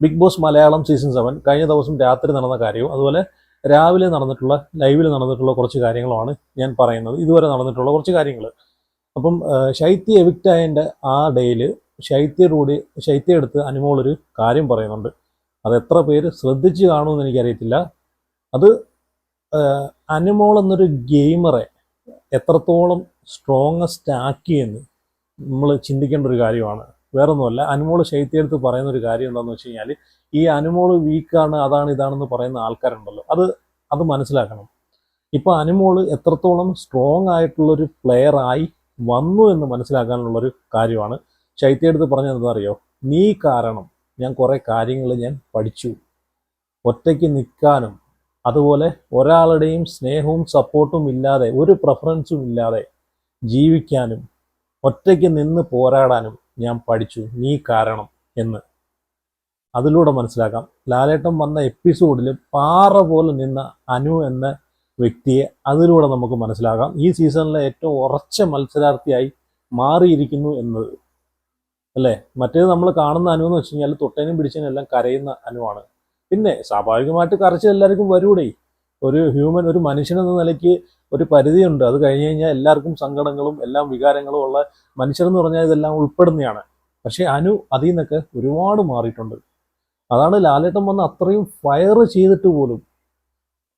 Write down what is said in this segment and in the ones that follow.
Big boss Malayalam season 7 കഴിഞ്ഞ ദിവസം രാത്രി നടന്ന കാര്യവും അതുപോലെ രാവിലെ നടന്നിട്ടുള്ള ലൈവിൽ നടന്നിട്ടുള്ള കുറച്ച് കാര്യങ്ങളുമാണ് ഞാൻ പറയുന്നത്. ഇതുവരെ നടന്നിട്ടുള്ള കുറച്ച് കാര്യങ്ങൾ. അപ്പം ശൈത്യ എവിക്റ്റ് ആയതിൻ്റെ ആ ഡേയിൽ ശൈത്യ എടുത്ത് അനുമോളൊരു കാര്യം പറയുന്നുണ്ട്. അത് എത്ര പേര് ശ്രദ്ധിച്ച് കാണുമെന്ന് എനിക്കറിയത്തില്ല. അത് അനുമോൾ എന്നൊരു ഗെയിമറെ എത്രത്തോളം സ്ട്രോങ്ങസ്റ്റ് ആക്കിയെന്ന് നമ്മൾ ചിന്തിക്കേണ്ട ഒരു കാര്യമാണ്. വേറൊന്നുമല്ല, അനുമോൾ ശൈത്യടുത്ത് പറയുന്ന ഒരു കാര്യം എന്താണെന്ന് വെച്ച് കഴിഞ്ഞാൽ, ഈ അനുമോൾ വീക്കാണ്, അതാണ് ഇതാണെന്ന് പറയുന്ന ആൾക്കാരുണ്ടല്ലോ, അത് മനസ്സിലാക്കണം. ഇപ്പോൾ അനുമോൾ എത്രത്തോളം സ്ട്രോങ് ആയിട്ടുള്ളൊരു പ്ലെയറായി വന്നു എന്ന് മനസ്സിലാക്കാനുള്ളൊരു കാര്യമാണ് ശൈത്യടുത്ത് പറഞ്ഞത്. എന്താ അറിയോ, നീ കാരണം ഞാൻ കുറേ കാര്യങ്ങൾ ഞാൻ പഠിച്ചു. ഒറ്റയ്ക്ക് നിൽക്കാനും അതുപോലെ ഒരാളുടെയും സ്നേഹവും സപ്പോർട്ടും ഇല്ലാതെ ഒരു പ്രിഫറൻസും ഇല്ലാതെ ജീവിക്കാനും ഒറ്റയ്ക്ക് നിന്ന് പോരാടാനും ഞാൻ പഠിച്ചു, നീ കാരണം എന്ന് അതിലൂടെ മനസ്സിലാക്കാം. ലാലേട്ടൻ വന്ന എപ്പിസോഡിൽ പാറ പോലെ നിന്ന അനു എന്ന വ്യക്തിയെ അതിലൂടെ നമുക്ക് മനസ്സിലാക്കാം. ഈ സീസണിലെ ഏറ്റവും ഉറച്ച മത്സരാർത്ഥിയായി മാറിയിരിക്കുന്നു എന്നത് അല്ലേ. മറ്റേത് നമ്മൾ കാണുന്ന അനു എന്ന് വെച്ച് കഴിഞ്ഞാൽ തൊട്ടേനും പിടിച്ചതിനും എല്ലാം കരയുന്ന അനുവാണ്. പിന്നെ സ്വാഭാവികമായിട്ട് കരച്ചിൽ എല്ലാവർക്കും വരൂടെ. ഒരു മനുഷ്യനെന്ന നിലയ്ക്ക് ഒരു പരിധിയുണ്ട്. അത് കഴിഞ്ഞ് കഴിഞ്ഞാൽ എല്ലാവർക്കും സങ്കടങ്ങളും എല്ലാം വികാരങ്ങളും ഉള്ള മനുഷ്യരെന്ന് പറഞ്ഞാൽ ഇതെല്ലാം ഉൾപ്പെടുന്നതാണ്. പക്ഷേ അനു അതിൽ നിന്നൊക്കെ ഒരുപാട് മാറിയിട്ടുണ്ട്. അതാണ് ലാലേട്ടൻ വന്ന് അത്രയും ഫയർ ചെയ്തിട്ട് പോലും,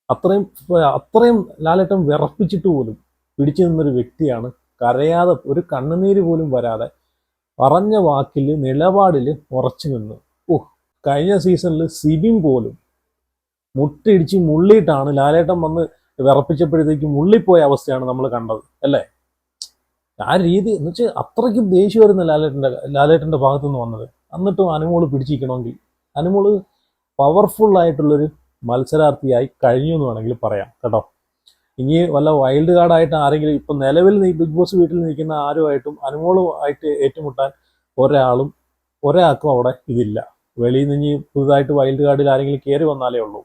അത്രയും ലാലേട്ടൻ വിറപ്പിച്ചിട്ട് പോലും പിടിച്ചു നിന്നൊരു വ്യക്തിയാണ്. കരയാതെ, ഒരു കണ്ണുനീര് പോലും വരാതെ പറഞ്ഞ വാക്കിൽ നിലപാടിൽ ഉറച്ചു നിന്ന്. കഴിഞ്ഞ സീസണിൽ സിബിൻ പോലും മുട്ടിടിച്ച് മുള്ളിയിട്ടാണ് ലാലേട്ടൻ വന്ന് വിറപ്പിച്ചപ്പോഴത്തേക്ക് മുള്ളിപ്പോയ അവസ്ഥയാണ് നമ്മൾ കണ്ടത് അല്ലേ. ആ രീതി എന്ന് വെച്ചാൽ അത്രയ്ക്കും ദേഷ്യമായിരുന്നു ലാലേട്ടൻ്റെ ഭാഗത്തു നിന്ന് വന്നത്. എന്നിട്ടും അനുമോള് പിടിച്ചിരിക്കണമെങ്കിൽ അനുമോള് പവർഫുള്ളായിട്ടുള്ളൊരു മത്സരാർത്ഥിയായി കഴിഞ്ഞു എന്ന് വേണമെങ്കിൽ പറയാം കേട്ടോ. ഇനി വല്ല വൈൽഡ് കാർഡായിട്ട് ആരെങ്കിലും ഇപ്പം നിലവിൽ ബിഗ് ബോസ് വീട്ടിൽ നിൽക്കുന്ന ആരുമായിട്ടും അനുമോളുമായിട്ട് ഏറ്റുമുട്ടാൻ ഒരാൾക്കും അവിടെ ഇതില്ല. വെളിയിൽ നിന്ന് പുതുതായിട്ട് വൈൽഡ് കാർഡിൽ ആരെങ്കിലും കയറി വന്നാലേ ഉള്ളൂ.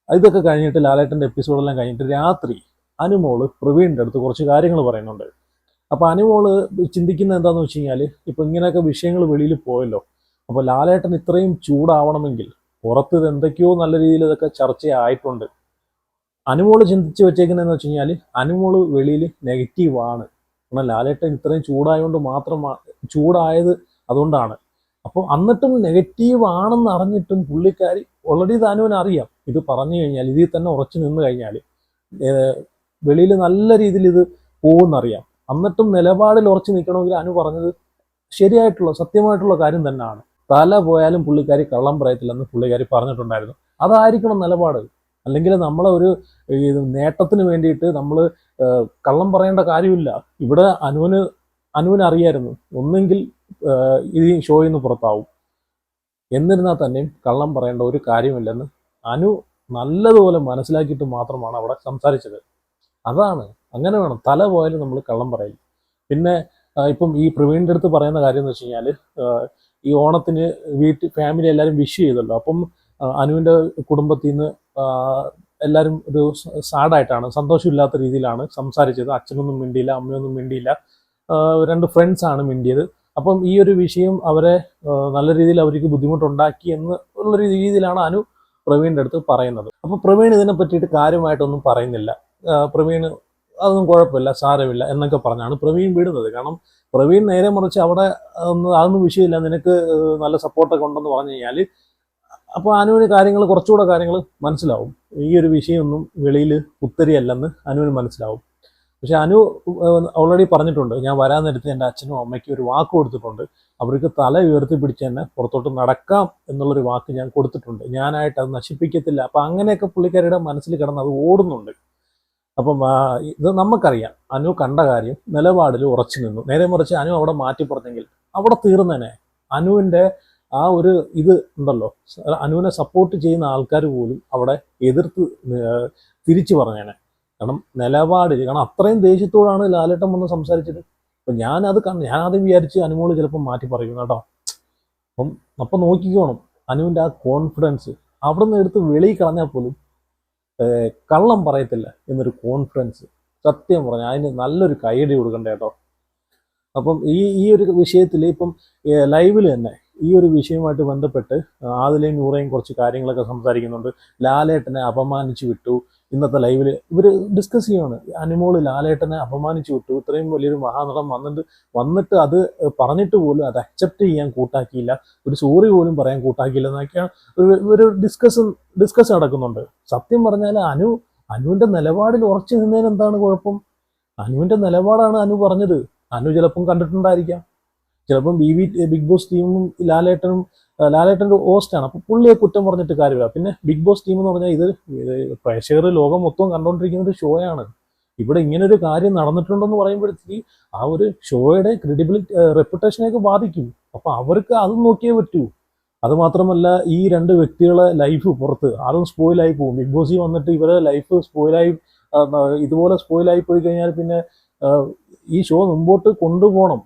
ഇതൊക്കെ കഴിഞ്ഞിട്ട് ലാലേട്ടൻ്റെ എപ്പിസോഡെല്ലാം കഴിഞ്ഞിട്ട് രാത്രി അനുമോള് പ്രവീണിൻ്റെ അടുത്ത് കുറച്ച് കാര്യങ്ങൾ പറയുന്നുണ്ട്. അപ്പോൾ അനുമോള് ചിന്തിക്കുന്നത് എന്താണെന്ന് വെച്ച് കഴിഞ്ഞാൽ, ഇപ്പം ഇങ്ങനെയൊക്കെ വിഷയങ്ങൾ വെളിയിൽ പോയല്ലോ, അപ്പോൾ ലാലേട്ടൻ ഇത്രയും ചൂടാവണമെങ്കിൽ പുറത്ത് ഇത് എന്തൊക്കെയോ നല്ല രീതിയിൽ ഇതൊക്കെ ചർച്ചയായിട്ടുണ്ട്. അനുമോള് ചിന്തിച്ച് വെച്ചേക്കുന്നതെന്ന് വെച്ച് കഴിഞ്ഞാൽ, അനുമോള് വെളിയിൽ നെഗറ്റീവാണ്. കാരണം ലാലേട്ടൻ ഇത്രയും ചൂടായത് അതുകൊണ്ടാണ്. അപ്പോൾ എന്നിട്ടും നെഗറ്റീവ് ആണെന്ന് അറിഞ്ഞിട്ടും പുള്ളിക്കാരി ഓൾറെഡി ഇത് അനുവിന് അറിയാം. ഇത് പറഞ്ഞു കഴിഞ്ഞാൽ, ഇതിൽ തന്നെ ഉറച്ചു നിന്ന് കഴിഞ്ഞാൽ വെളിയിൽ നല്ല രീതിയിൽ ഇത് പോകുമെന്നറിയാം. എന്നിട്ടും നിലപാടിൽ ഉറച്ചു നിൽക്കണമെങ്കിൽ അനു പറഞ്ഞത് ശരിയായിട്ടുള്ള സത്യമായിട്ടുള്ള കാര്യം തന്നെയാണ്. തല പോയാലും പുള്ളിക്കാരി കള്ളം പറയത്തില്ലെന്ന് പുള്ളിക്കാരി പറഞ്ഞിട്ടുണ്ടായിരുന്നു. അതായിരിക്കണം നിലപാട്. അല്ലെങ്കിൽ നമ്മളെ ഒരു നേട്ടത്തിന് വേണ്ടിയിട്ട് നമ്മൾ കള്ളം പറയേണ്ട കാര്യമില്ല. ഇവിടെ അനുവിന് അറിയായിരുന്നു, ഒന്നെങ്കിൽ ഇത് ഷോയിൽ നിന്ന് പുറത്താവും. എന്നിരുന്നാൽ തന്നെയും കള്ളം പറയേണ്ട ഒരു കാര്യമില്ലെന്ന് അനു നല്ലതുപോലെ മനസ്സിലാക്കിയിട്ട് മാത്രമാണ് അവിടെ സംസാരിച്ചത്. അതാണ്, അങ്ങനെ വേണം. തല പോയാലും നമ്മൾ കള്ളം പറയും. പിന്നെ ഇപ്പം ഈ പ്രവീണിൻ്റെ അടുത്ത് പറയുന്ന കാര്യം എന്ന് വെച്ച് കഴിഞ്ഞാൽ, ഈ ഓണത്തിന് ഫാമിലി എല്ലാവരും വിഷ് ചെയ്തല്ലോ. അപ്പം അനുവിൻ്റെ കുടുംബത്തിൽ നിന്ന് എല്ലാവരും ഒരു സാഡായിട്ടാണ്, സന്തോഷമില്ലാത്ത രീതിയിലാണ് സംസാരിച്ചത്. അച്ഛനൊന്നും മിണ്ടിയില്ല, അമ്മയൊന്നും മിണ്ടിയില്ല, 2 ഫ്രണ്ട്സാണ് മിണ്ടിയത്. അപ്പം ഈ ഒരു വിഷയം അവരെ നല്ല രീതിയിൽ അവർക്ക് ബുദ്ധിമുട്ടുണ്ടാക്കി എന്നുള്ള രീതിയിലാണ് അനു പ്രവീണിൻ്റെ അടുത്ത് പറയുന്നത്. അപ്പോൾ പ്രവീൺ ഇതിനെ പറ്റിയിട്ട് കാര്യമായിട്ടൊന്നും പറയുന്നില്ല. പ്രവീൺ അതൊന്നും കുഴപ്പമില്ല, സാരമില്ല എന്നൊക്കെ പറഞ്ഞാണ് പ്രവീൺ വിടുന്നത്. കാരണം പ്രവീൺ നേരെ മറിച്ച് അവിടെ അതൊന്നും വിഷയമില്ല, നിനക്ക് നല്ല സപ്പോർട്ടൊക്കെ ഉണ്ടെന്ന് പറഞ്ഞു കഴിഞ്ഞാൽ അപ്പോൾ അനുവിന് കുറച്ചുകൂടെ കാര്യങ്ങൾ മനസ്സിലാവും. ഈ ഒരു വിഷയമൊന്നും വെളിയിൽ ഉത്തരിയല്ലെന്ന് അനുവിന് മനസ്സിലാവും. പക്ഷെ അനു ഓൾറെഡി പറഞ്ഞിട്ടുണ്ട്, ഞാൻ വരാൻ നേരത്ത് എൻ്റെ അച്ഛനും അമ്മയ്ക്കും ഒരു വാക്ക് കൊടുത്തിട്ടുണ്ട്. അവർക്ക് തല ഉയർത്തി പിടിച്ച് തന്നെ പുറത്തോട്ട് നടക്കാം എന്നുള്ളൊരു വാക്ക് ഞാൻ കൊടുത്തിട്ടുണ്ട്. ഞാനായിട്ട് അത് നശിപ്പിക്കത്തില്ല. അപ്പം അങ്ങനെയൊക്കെ പുള്ളിക്കാരിയുടെ മനസ്സിൽ കിടന്ന് അത് ഓടുന്നുണ്ട്. അപ്പം ഇത് നമുക്കറിയാം, അനു കണ്ട കാര്യം നിലപാടിൽ ഉറച്ചു നിന്നു. നേരെ മറിച്ച് അനു അവിടെ മാറ്റി പറഞ്ഞെങ്കിൽ അവിടെ തീർന്നേനെ. അനുവിൻ്റെ ആ ഒരു ഇത് ഉണ്ടല്ലോ, അനുവിനെ സപ്പോർട്ട് ചെയ്യുന്ന ആൾക്കാർ പോലും അവിടെ എതിർത്ത് തിരിച്ചു പറഞ്ഞേനെ. കാരണം കാരണം അത്രയും ദേഷ്യത്തോടാണ് ലാലേട്ടൻ വന്ന് സംസാരിച്ചത്. അപ്പം ഞാനാദ്യം വിചാരിച്ച് അനുമോള് ചിലപ്പോൾ മാറ്റി പറയും കേട്ടോ. അപ്പം നോക്കിക്കോണം അനുവിൻ്റെ ആ കോൺഫിഡൻസ്. അവിടെ നിന്ന് എടുത്ത് വെളിയിൽ കളഞ്ഞാൽ പോലും കള്ളം പറയത്തില്ല എന്നൊരു കോൺഫിഡൻസ്. സത്യം പറഞ്ഞാൽ അതിന് നല്ലൊരു കൈയടി കൊടുക്കണ്ടേ കേട്ടോ. അപ്പം ഈ ഒരു വിഷയത്തിൽ ഇപ്പം ലൈവിൽ തന്നെ ഈ ഒരു വിഷയവുമായിട്ട് ബന്ധപ്പെട്ട് ആദിലയും നൂറയും കുറച്ച് കാര്യങ്ങളൊക്കെ സംസാരിക്കുന്നുണ്ട്. ലാലേട്ടനെ അപമാനിച്ചു വിട്ടു. ഇന്നത്തെ ലൈവിൽ ഇവർ ഡിസ്കസ് ചെയ്യുകയാണ്. അനുമോള് ലാലേട്ടനെ അപമാനിച്ചു വിട്ടു, ഇത്രയും വലിയൊരു മഹാനടൻ വന്നിട്ട് അത് പറഞ്ഞിട്ട് പോലും അത് അക്സെപ്റ്റ് ചെയ്യാൻ കൂട്ടാക്കിയില്ല, ഒരു സോറി പോലും പറയാൻ കൂട്ടാക്കിയില്ല എന്നൊക്കെയാണ് ഒരു ഡിസ്കസ് നടക്കുന്നുണ്ട്. സത്യം പറഞ്ഞാൽ അനുവിന്റെ നിലപാടിൽ ഉറച്ചു നിന്നതിന് എന്താണ് കുഴപ്പം? അനുവിന്റെ നിലപാടാണ് അനു പറഞ്ഞത്. അനു ചിലപ്പം കണ്ടിട്ടുണ്ടായിരിക്കാം, ചിലപ്പം ബിഗ് ബോസ് ടീമും ലാലേട്ടൻ്റെ ഹോസ്റ്റാണ്, അപ്പോൾ പുള്ളിയെ കുറ്റം പറഞ്ഞിട്ട് കാര്യമില്ല. പിന്നെ ബിഗ് ബോസ് ടീം എന്ന് പറഞ്ഞാൽ ഇത് പ്രേക്ഷകർ ലോകം മൊത്തം കണ്ടുകൊണ്ടിരിക്കുന്ന ഒരു ഷോയാണ്. ഇവിടെ ഇങ്ങനെ ഒരു കാര്യം നടന്നിട്ടുണ്ടെന്ന് പറയുമ്പോഴത്തേക്ക് ആ ഒരു ഷോയുടെ ക്രെഡിബിലിറ്റി റെപ്യൂട്ടേഷനെയൊക്കെ ബാധിക്കും. അപ്പോൾ അവർക്ക് അത് നോക്കിയേ പറ്റൂ. അതുമാത്രമല്ല, ഈ രണ്ട് വ്യക്തികളെ ലൈഫ് പുറത്ത് അതും സ്പോയിലായി പോകും. ബിഗ് ബോസിൽ വന്നിട്ട് ഇവരെ ലൈഫ് ഇതുപോലെ സ്പോയിലായി പോയി കഴിഞ്ഞാൽ പിന്നെ ഈ ഷോ മുമ്പോട്ട് കൊണ്ടുപോകണം.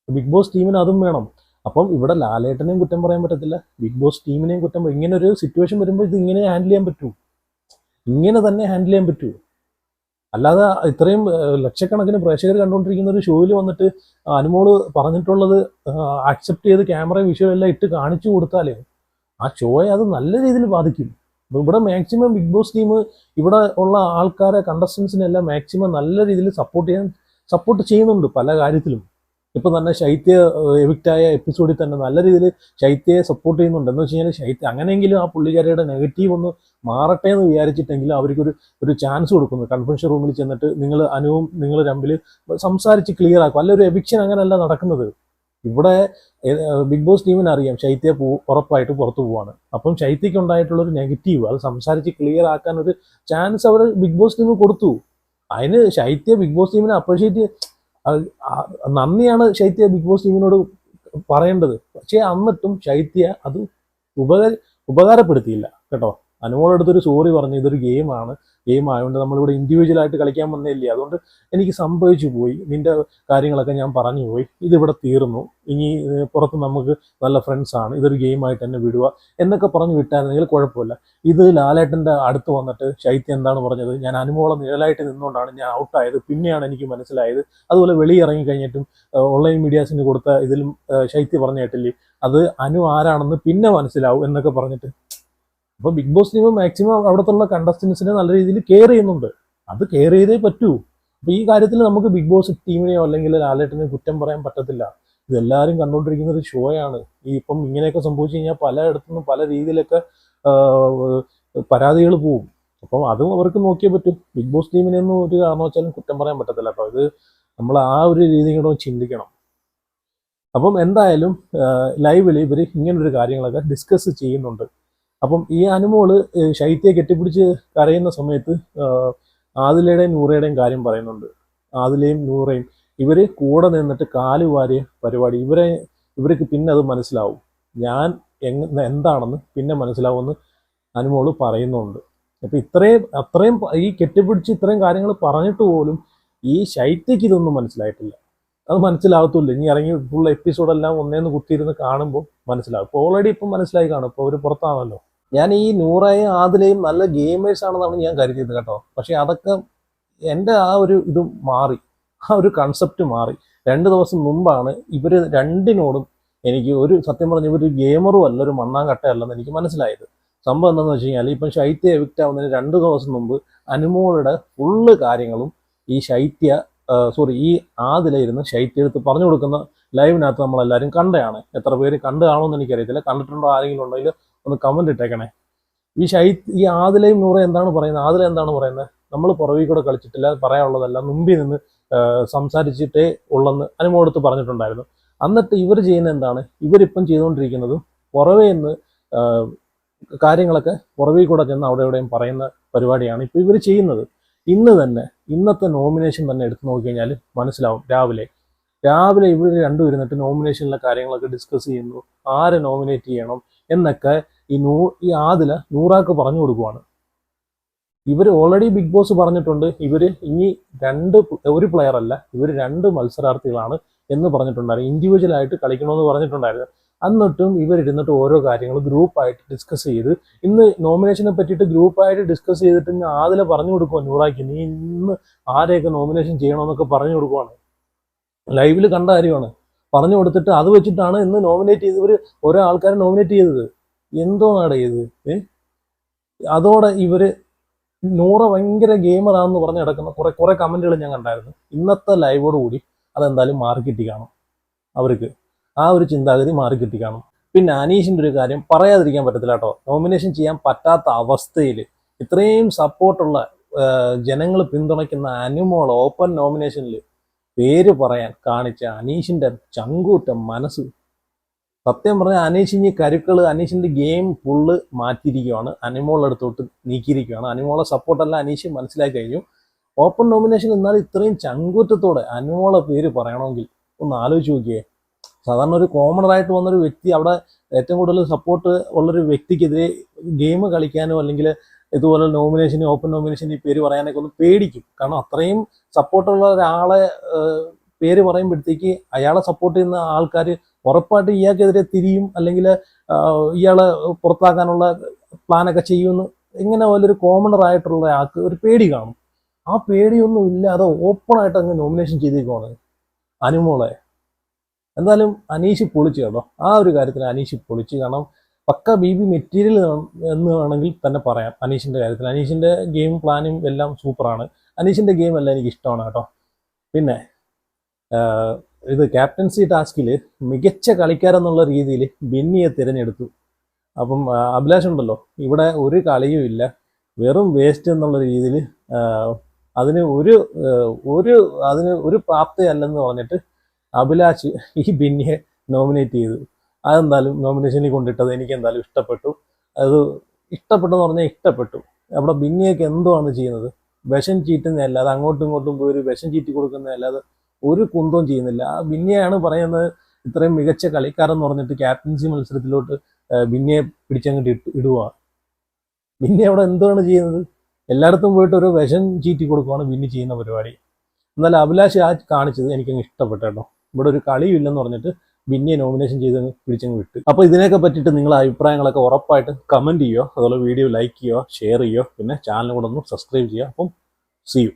ബിഗ് ബോസ് ടീമിന് അതും വേണം. അപ്പം ഇവിടെ ലാലേട്ടനെയും കുറ്റം പറയാൻ പറ്റത്തില്ല, ബിഗ് ബോസ് ടീമിനെയും കുറ്റം. ഇങ്ങനെ ഒരു സിറ്റുവേഷൻ വരുമ്പോൾ ഇത് ഇങ്ങനെ ഹാൻഡിൽ ചെയ്യാൻ പറ്റൂ, ഇങ്ങനെ തന്നെ ഹാൻഡിൽ ചെയ്യാൻ പറ്റൂ. അല്ലാതെ ഇത്രയും ലക്ഷക്കണക്കിന് പ്രേക്ഷകർ കണ്ടുകൊണ്ടിരിക്കുന്ന ഒരു ഷോയിൽ വന്നിട്ട് അനുമോള് പറഞ്ഞിട്ടുള്ളത് അക്സെപ്റ്റ് ചെയ്ത് ക്യാമറയും വിഷയം എല്ലാം ഇട്ട് കാണിച്ചു കൊടുത്താലേ ആ ഷോയെ അത് നല്ല രീതിയിൽ ബാധിക്കും. ഇവിടെ മാക്സിമം ബിഗ് ബോസ് ടീം ഇവിടെ ഉള്ള ആൾക്കാരെ കണ്ടസ്റ്റൻസിനെല്ലാം മാക്സിമം നല്ല രീതിയിൽ സപ്പോർട്ട് ചെയ്യുന്നുണ്ട് പല കാര്യത്തിലും. ഇപ്പം തന്നെ ശൈത്യ എവിക്റ്റായ എപ്പിസോഡിൽ തന്നെ നല്ല രീതിയിൽ ശൈത്യയെ സപ്പോർട്ട് ചെയ്യുന്നുണ്ട്. എന്ന് വെച്ച് കഴിഞ്ഞാൽ ശൈത്യ അങ്ങനെയെങ്കിലും ആ പുള്ളിക്കാരിയുടെ നെഗറ്റീവ് ഒന്ന് മാറട്ടെ എന്ന് വിചാരിച്ചിട്ടെങ്കിലും അവർക്കൊരു ചാൻസ് കൊടുക്കുന്നു. കൺഫെൻഷൻ റൂമിൽ ചെന്നിട്ട് അനുവും നിങ്ങൾ തമ്മിൽ സംസാരിച്ച് ക്ലിയർ ആക്കും. അല്ല, ഒരു എവിക്ഷൻ അങ്ങനെയല്ല നടക്കുന്നത്. ഇവിടെ ബിഗ് ബോസ് ടീമിന് അറിയാം ശൈത്യ ഉറപ്പായിട്ട് പുറത്തു പോവാണ്. അപ്പം ശൈത്യക്ക് ഉണ്ടായിട്ടുള്ളൊരു നെഗറ്റീവ് അത് സംസാരിച്ച് ക്ലിയർ ആക്കാൻ ഒരു ചാൻസ് അവർ ബിഗ് ബോസ് ടീം കൊടുത്തു. അതിന് ശൈത്യ ബിഗ് ബോസ് ടീമിനെ അപ്രീഷിയേറ്റ് നന്ദിയാണ് ശൈത്യ ബിഗ് ബോസ് ടീമിനോട് പറയേണ്ടത്. പക്ഷേ എന്നിട്ടും ശൈത്യ അത് ഉപകാരപ്പെടുത്തിയില്ല കേട്ടോ. അനുമോളെടുത്തൊരു സോറി പറഞ്ഞു, ഇതൊരു ഗെയിം ആയതുകൊണ്ട് നമ്മളിവിടെ ഇൻഡിവിജ്വലായിട്ട് കളിക്കാൻ വന്നില്ലേ, അതുകൊണ്ട് എനിക്ക് സംഭവിച്ചു പോയി, നിന്റെ കാര്യങ്ങളൊക്കെ ഞാൻ പറഞ്ഞു പോയി, ഇതിവിടെ തീർന്നു, ഇനി പുറത്ത് നമുക്ക് നല്ല ഫ്രണ്ട്സാണ്, ഇതൊരു ഗെയിമായിട്ട് തന്നെ വിടുക എന്നൊക്കെ പറഞ്ഞു വിട്ടായിരുന്നെങ്കിൽ കുഴപ്പമില്ല. ഇത് ലാലേട്ടൻ്റെ അടുത്ത് വന്നിട്ട് ശൈത്യം എന്താണ് പറഞ്ഞത്? ഞാൻ അനുമോളെ നിഴലായിട്ട് നിന്നുകൊണ്ടാണ് ഞാൻ ഔട്ടായത്, പിന്നെയാണ് എനിക്ക് മനസ്സിലായത്. അതുപോലെ വെളിയിറങ്ങി കഴിഞ്ഞിട്ടും ഓൺലൈൻ മീഡിയാസിന് കൊടുത്ത ഇതിലും ശൈത്യം പറഞ്ഞു കേട്ടില്ലേ, അത് അനു ആരാണെന്ന് പിന്നെ മനസ്സിലാവും എന്നൊക്കെ പറഞ്ഞിട്ട്. അപ്പോൾ ബിഗ് ബോസ് ടീം മാക്സിമം അവിടത്തുള്ള കണ്ടസ്റ്റൻസിനെ നല്ല രീതിയിൽ കെയർ ചെയ്യുന്നുണ്ട്. അത് കെയർ ചെയ്തേ പറ്റൂ. അപ്പോൾ ഈ കാര്യത്തിൽ നമുക്ക് ബിഗ് ബോസ് ടീമിനെയോ അല്ലെങ്കിൽ ലാലേട്ടനെയോ കുറ്റം പറയാൻ പറ്റത്തില്ല. ഇതെല്ലാവരും കണ്ടുകൊണ്ടിരിക്കുന്ന ഒരു ഷോയാണ്. ഇപ്പം ഇങ്ങനെയൊക്കെ സംഭവിച്ചു കഴിഞ്ഞാൽ പലയിടത്തുനിന്നും പല രീതിയിലൊക്കെ പരാതികൾ പോവും. അപ്പം അതും അവർക്ക് നോക്കിയേ പറ്റും. ബിഗ് ബോസ് ടീമിനെയൊന്നും ഒരു കാരണവശാലും കുറ്റം പറയാൻ പറ്റത്തില്ല. അപ്പോൾ ഇത് നമ്മൾ ആ ഒരു രീതി കൂടെ ചിന്തിക്കണം. അപ്പം എന്തായാലും ലൈവിൽ ഇവർ ഇങ്ങനൊരു കാര്യങ്ങളൊക്കെ ഡിസ്കസ് ചെയ്യുന്നുണ്ട്. അപ്പം ഈ അനുമോള് ശൈത്യയെ കെട്ടിപ്പിടിച്ച് കരയുന്ന സമയത്ത് ആദിലയുടെയും നൂറയുടെയും കാര്യം പറയുന്നുണ്ട്. ആദിലയും നൂറയും ഇവർ കൂടെ നിന്നിട്ട് കാലുവാരിയ പരിപാടി, ഇവർക്ക് പിന്നെ അത് മനസ്സിലാവും, ഞാൻ എന്താണെന്ന് പിന്നെ മനസ്സിലാവുമെന്ന് അനുമോള് പറയുന്നുണ്ട്. അപ്പം അത്രയും ഈ കെട്ടിപ്പിടിച്ച് ഇത്രയും കാര്യങ്ങൾ പറഞ്ഞിട്ട് പോലും ഈ ശൈത്യക്ക് ഇതൊന്നും മനസ്സിലായിട്ടില്ല. അത് മനസ്സിലാവത്തില്ല. ഇനി ഇറങ്ങി ഫുൾ എപ്പിസോഡെല്ലാം ഒന്നേന്ന് കുത്തിയിരുന്ന് കാണുമ്പോൾ മനസ്സിലാവും. ഇപ്പോൾ ഓൾറെഡി ഇപ്പം മനസ്സിലായി കാണും, ഇപ്പോൾ അവർ പുറത്താണല്ലോ. ഞാൻ ഈ നൂറയും ആദിലയും നല്ല ഗെയിമേഴ്സ് ആണെന്നാണ് ഞാൻ കരുതിയത് കേട്ടോ. പക്ഷെ അതൊക്കെ എൻ്റെ ആ ഒരു ഇത് മാറി, ആ ഒരു കൺസെപ്റ്റ് മാറി. 2 ദിവസം മുമ്പാണ് ഇവർ രണ്ടിനോടും എനിക്ക് സത്യം പറഞ്ഞ ഇവർ ഗെയിമറും അല്ല, ഒരു മണ്ണാങ്കട്ടയല്ലെന്ന് എനിക്ക് മനസ്സിലായത്. സംഭവം എന്താണെന്ന് വെച്ച് കഴിഞ്ഞാൽ ഇപ്പം ശൈത്യ എവിക്റ്റ് ആവുന്നതിന് 2 ദിവസം മുമ്പ് അനുമോളുടെ ഫുള്ള് കാര്യങ്ങളും ഈ ആദില ഇരുന്ന് ശൈത്യ എടുത്ത് പറഞ്ഞു കൊടുക്കുന്ന ലൈവിനകത്ത് നമ്മളെല്ലാവരും കണ്ടതാണ്. എത്ര പേര് കണ്ടു കാണുമെന്ന് എനിക്കറിയത്തില്ല. കണ്ടിട്ടുണ്ടോ ആരെങ്കിലും ഉണ്ടെങ്കിൽ ഒന്ന് കമന്റ് ഇട്ടേക്കണേ. ഈ ആദിലയും നൂറ എന്താണ് പറയുന്നത്? ആദില എന്താണ് പറയുന്നത്? നമ്മൾ പുറകിൽ കൂടെ കളിച്ചിട്ടില്ല, പറയാനുള്ളതല്ല, മുമ്പിൽ നിന്ന് സംസാരിച്ചിട്ടേ ഉള്ളെന്ന് അനുമോളെടുത്ത് പറഞ്ഞിട്ടുണ്ടായിരുന്നു. എന്നിട്ട് ഇവർ ചെയ്യുന്ന എന്താണ്? ഇവരിപ്പം ചെയ്തുകൊണ്ടിരിക്കുന്നത് പുറവേ നിന്ന് കാര്യങ്ങളൊക്കെ പുറകിൽ കൂടെ ചെന്ന് അവിടെ എവിടെയും പറയുന്ന പരിപാടിയാണ് ഇപ്പോൾ ഇവർ ചെയ്യുന്നത്. ഇന്നത്തെ നോമിനേഷൻ തന്നെ എടുത്തു നോക്കിക്കഴിഞ്ഞാൽ മനസ്സിലാവും. രാവിലെ ഇവർ രണ്ടും ഇരുന്നിട്ട് നോമിനേഷനിലെ കാര്യങ്ങളൊക്കെ ഡിസ്കസ് ചെയ്യുന്നു, ആരെ നോമിനേറ്റ് ചെയ്യണം എന്നൊക്കെ ഈ ആദില നൂറാക്ക് പറഞ്ഞു കൊടുക്കുവാണ്. ഇവർ ഓൾറെഡി ബിഗ് ബോസ് പറഞ്ഞിട്ടുണ്ട്, ഇവർ ഇനി ഒരു പ്ലെയർ അല്ല, ഇവർ 2 മത്സരാർത്ഥികളാണ് എന്ന് പറഞ്ഞിട്ടുണ്ടായിരുന്നു. ഇൻഡിവിജ്വലായിട്ട് കളിക്കണമെന്ന് പറഞ്ഞിട്ടുണ്ടായിരുന്നു. എന്നിട്ടും ഇവരിരുന്നിട്ട് ഓരോ കാര്യങ്ങൾ ഗ്രൂപ്പായിട്ട് ഡിസ്കസ് ചെയ്ത് ഇന്ന് നോമിനേഷനെ പറ്റിയിട്ട് ഗ്രൂപ്പായിട്ട് ഡിസ്കസ് ചെയ്തിട്ട് ആദില പറഞ്ഞു കൊടുക്കുവാ നൂറാക്കി, നീ ഇന്ന് ആരെയൊക്കെ നോമിനേഷൻ ചെയ്യണമെന്നൊക്കെ പറഞ്ഞു കൊടുക്കുവാണ്. ലൈവിൽ കണ്ട കാര്യമാണ്. പറഞ്ഞു കൊടുത്തിട്ട് അത് വെച്ചിട്ടാണ് ഇന്ന് നോമിനേറ്റ് ചെയ്തവർ ഓരോ ആൾക്കാരെ നോമിനേറ്റ് ചെയ്തത്. എന്തോന്നാണ് ചെയ്തത്? അതോടെ ഇവര് നൂറ ഭയങ്കര ഗെയിമറാണെന്ന് പറഞ്ഞ് കിടക്കുന്ന കുറെ കമന്റുകൾ ഞാൻ കണ്ടായിരുന്നു. ഇന്നത്തെ ലൈവോട് കൂടി അതെന്തായാലും മാറിക്കിട്ടി കാണും. അവർക്ക് ആ ഒരു ചിന്താഗതി മാറിക്കിട്ടി കാണും. പിന്നെ അനീഷിന്റെ ഒരു കാര്യം പറയാതിരിക്കാൻ പറ്റത്തില്ല കേട്ടോ. നോമിനേഷൻ ചെയ്യാൻ പറ്റാത്ത അവസ്ഥയിൽ ഇത്രയും സപ്പോർട്ടുള്ള ജനങ്ങൾ പിന്തുണയ്ക്കുന്ന അനുമോൾ ഓപ്പൺ നോമിനേഷനിൽ പേര് പറയാൻ കാണിച്ച അനീഷിന്റെ ചങ്കൂറ്റ മനസ്സ്. സത്യം പറഞ്ഞാൽ അനീഷ് ഇനി കരുക്കള് അനീഷിന്റെ ഗെയിം ഫുള്ള് മാറ്റിയിരിക്കുകയാണ്, അനുമോളുടെ അടുത്തോട്ട് നീക്കിയിരിക്കുകയാണ്. അനുമോളെ സപ്പോർട്ടല്ല അനീഷ് മനസ്സിലാക്കി കഴിഞ്ഞു. ഓപ്പൺ നോമിനേഷൻ എന്നാലും ഇത്രയും ചങ്കൂറ്റത്തോടെ അനുമോളെ പേര് പറയണമെങ്കിൽ ഒന്ന് ആലോചിച്ച് നോക്കിയേ. സാധാരണ ഒരു കോമണറായിട്ട് വന്നൊരു വ്യക്തി അവിടെ ഏറ്റവും കൂടുതൽ സപ്പോർട്ട് ഉള്ളൊരു വ്യക്തിക്കെതിരെ ഗെയിം കളിക്കാനോ അല്ലെങ്കിൽ ഇതുപോലെ നോമിനേഷന് ഓപ്പൺ നോമിനേഷൻ ഈ പേര് പറയാനൊക്കെ ഒന്ന് പേടിക്കും. കാരണം അത്രയും സപ്പോർട്ടുള്ള ഒരാളെ പേര് പറയുമ്പോഴത്തേക്ക് അയാളെ സപ്പോർട്ട് ചെയ്യുന്ന ആൾക്കാർ ഉറപ്പായിട്ട് ഇയാൾക്കെതിരെ തിരിയും, അല്ലെങ്കിൽ ഇയാളെ പുറത്താക്കാനുള്ള പ്ലാനൊക്കെ ചെയ്യുമെന്ന് ഇങ്ങനെ പോലൊരു കോമണർ ആയിട്ടുള്ള ആൾക്ക് ഒരു പേടി കാണും. ആ പേടിയൊന്നും ഇല്ലാതെ ഓപ്പണായിട്ട് അങ്ങ് നോമിനേഷൻ ചെയ്തേക്കുവാണ് അനുമോളെ. എന്തായാലും അനീഷ് പൊളിച്ചു കേട്ടോ. ആ ഒരു കാര്യത്തിൽ അനീഷ് പൊളിച്ചു. കാരണം പക്ക ബി മെറ്റീരിയൽ എന്ന് വേണമെങ്കിൽ തന്നെ പറയാം അനീഷിന്റെ കാര്യത്തിൽ. അനീഷിന്റെ ഗെയിം പ്ലാനും എല്ലാം സൂപ്പറാണ്. അനീഷിന്റെ ഗെയിം എല്ലാം എനിക്ക് ഇഷ്ടമാണ് കേട്ടോ. പിന്നെ ഇത് ക്യാപ്റ്റൻസി ടാസ്കിൽ മികച്ച കളിക്കാരെന്നുള്ള രീതിയിൽ ബിന്നിയെ തിരഞ്ഞെടുത്തു. അപ്പം അഭിലാഷ് ഉണ്ടല്ലോ, ഇവിടെ ഒരു കളിയും ഇല്ല, വെറും വേസ്റ്റ് എന്നുള്ള രീതിയിൽ അതിന് ഒരു പ്രാപ്തിയല്ലെന്ന് പറഞ്ഞിട്ട് അഭിലാഷ് ഈ ബിന്നിയെ നോമിനേറ്റ് ചെയ്തു. അതെന്തായാലും നോമിനേഷനിൽ കൊണ്ടിട്ടത് എനിക്ക് എന്തായാലും ഇഷ്ടപ്പെട്ടു. അത് ഇഷ്ടപ്പെട്ടെന്ന് പറഞ്ഞാൽ ഇഷ്ടപ്പെട്ടു. അവിടെ ബിന്നിയൊക്കെ എന്തുവാണ് ചെയ്യുന്നത്? വിഷം ചീറ്റുന്നതല്ലാതെ അങ്ങോട്ടും ഇങ്ങോട്ടും പോയി ഒരു വിഷം ചീറ്റി കൊടുക്കുന്നതല്ലാതെ ഒരു കുന്തവും ചെയ്യുന്നില്ല. ആ ബിന്നിയാണ് പറയുന്നത് ഇത്രയും മികച്ച കളിക്കാരെന്ന് പറഞ്ഞിട്ട് ക്യാപ്റ്റൻസി മത്സരത്തിലോട്ട് ബിന്നിയെ പിടിച്ചങ്ങോട്ട് ഇടുക. ബിന്നി അവിടെ എന്താണ് ചെയ്യുന്നത്? എല്ലായിടത്തും പോയിട്ട് ഒരു വിഷം ചീറ്റി കൊടുക്കുകയാണ് ബിന്നി ചെയ്യുന്ന പരിപാടി. എന്നാലും അഭിലാഷ് ആ കാണിച്ചത് എനിക്കങ്ങ് ഇഷ്ടപ്പെട്ടു കേട്ടോ. ഇവിടെ ഒരു കളിയില്ലെന്ന് പറഞ്ഞിട്ട് ബിന്നിയെ നോമിനേഷൻ ചെയ്ത് പിടിച്ചങ്ങ് വിട്ട്. അപ്പോൾ ഇതിനൊക്കെ പറ്റിയിട്ട് നിങ്ങളുടെ അഭിപ്രായങ്ങളൊക്കെ ഉറപ്പായിട്ട് കമൻറ്റ് ചെയ്യുക. അതുപോലെ വീഡിയോ ലൈക്ക് ചെയ്യുക, ഷെയർ ചെയ്യുക, പിന്നെ ചാനൽ കൂടെ ഒന്ന് സബ്സ്ക്രൈബ് ചെയ്യുക. അപ്പം സീ യു.